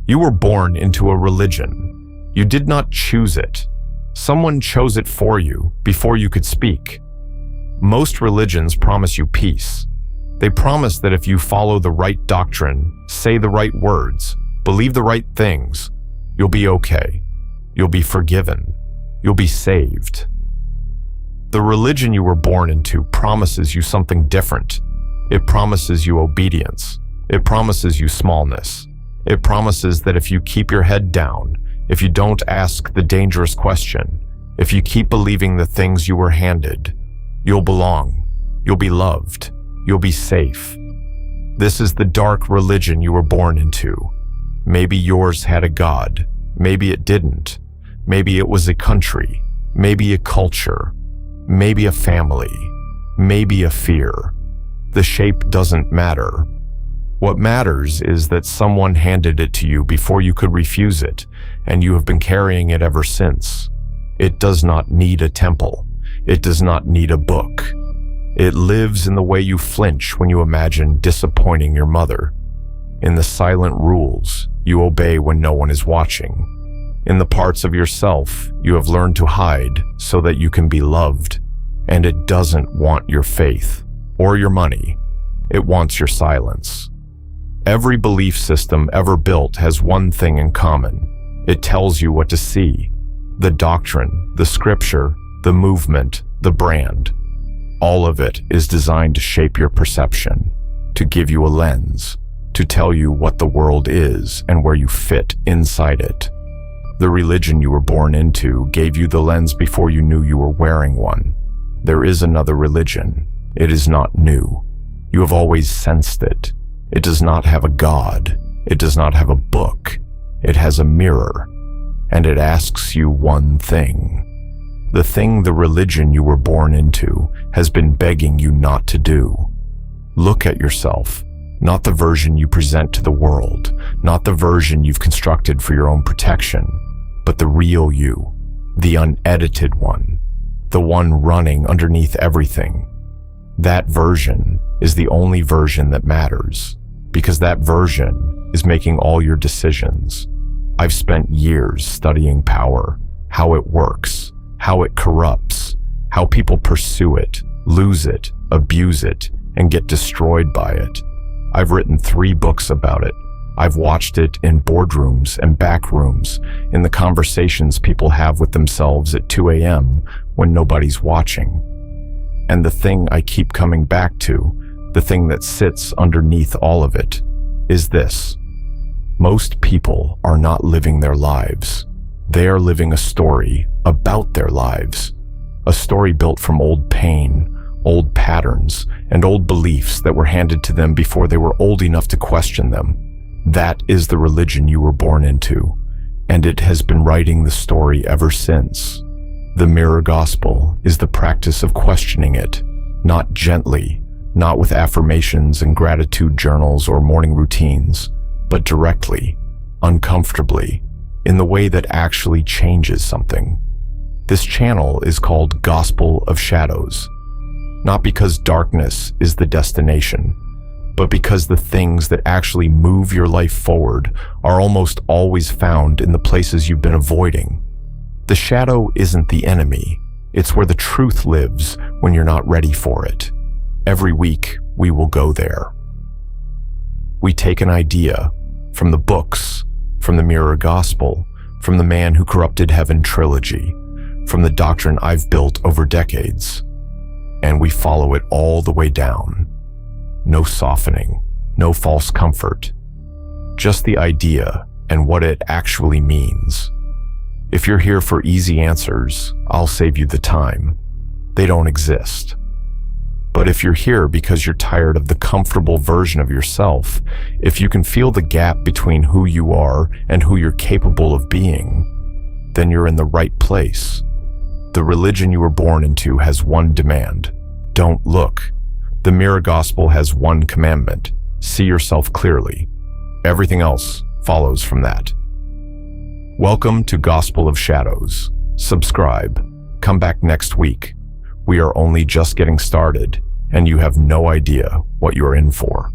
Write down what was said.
You were born into a religion. You did not choose it. Someone chose it for you before you could speak. Most religions promise you peace. They promise that if you follow the right doctrine, say the right words, believe the right things, you'll be okay. You'll be forgiven. You'll be saved. The religion you were born into promises you something different. It promises you obedience. It promises you smallness. It promises that if you keep your head down, if you don't ask the dangerous question, if you keep believing the things you were handed, you'll belong. You'll be loved. You'll be safe. This is the dark religion you were born into. Maybe yours had a god. Maybe it didn't. Maybe it was a country. Maybe a culture. Maybe a family. Maybe a fear. The shape doesn't matter. What matters is that someone handed it to you before you could refuse it, and you have been carrying it ever since. It does not need a temple. It does not need a book. It lives in the way you flinch when you imagine disappointing your mother, in the silent rules you obey when no one is watching, in the parts of yourself you have learned to hide so that you can be loved. And it doesn't want your faith or your money. It wants your silence. Every belief system ever built has one thing in common. It tells you what to see. The doctrine, the scripture, the movement, the brand. All of it is designed to shape your perception, to give you a lens, to tell you what the world is and where you fit inside it. The religion you were born into gave you the lens before you knew you were wearing one. There is another religion. It is not new. You have always sensed it. It does not have a god. It does not have a book. It has a mirror, and it asks you one thing. The thing the religion you were born into has been begging you not to do. Look at yourself, not the version you present to the world, not the version you've constructed for your own protection, but the real you, the unedited one, the one running underneath everything. That version is the only version that matters, because that version is making all your decisions. I've spent years studying power, how it works, how it corrupts, how people pursue it, lose it, abuse it, and get destroyed by it. I've written 3 books about it. I've watched it in boardrooms and back rooms, in the conversations people have with themselves at 2 a.m. when nobody's watching. And the thing I keep coming back to, the thing that sits underneath all of it, is this. Most people are not living their lives. They are living a story about their lives, a story built from old pain, old patterns, and old beliefs that were handed to them before they were old enough to question them. That is the religion you were born into, and it has been writing the story ever since. The mirror gospel is the practice of questioning it, not gently, not with affirmations and gratitude journals or morning routines, but directly, uncomfortably, in the way that actually changes something. This channel is called Gospel of Shadows, not because darkness is the destination, but because the things that actually move your life forward are almost always found in the places you've been avoiding. The shadow isn't the enemy. It's where the truth lives when you're not ready for it. Every week, we will go there. We take an idea from the books, from the Mirror Gospel, from the Man Who Corrupted Heaven Trilogy, from the doctrine I've built over decades, and we follow it all the way down. No softening, no false comfort, just the idea and what it actually means. If you're here for easy answers, I'll save you the time. They don't exist. But if you're here because you're tired of the comfortable version of yourself, if you can feel the gap between who you are and who you're capable of being, then you're in the right place. The religion you were born into has one demand: don't look. The Mirror Gospel has one commandment: see yourself clearly. Everything else follows from that. Welcome to Gospel of Shadows. Subscribe. Come back next week. We are only just getting started, and you have no idea what you're in for.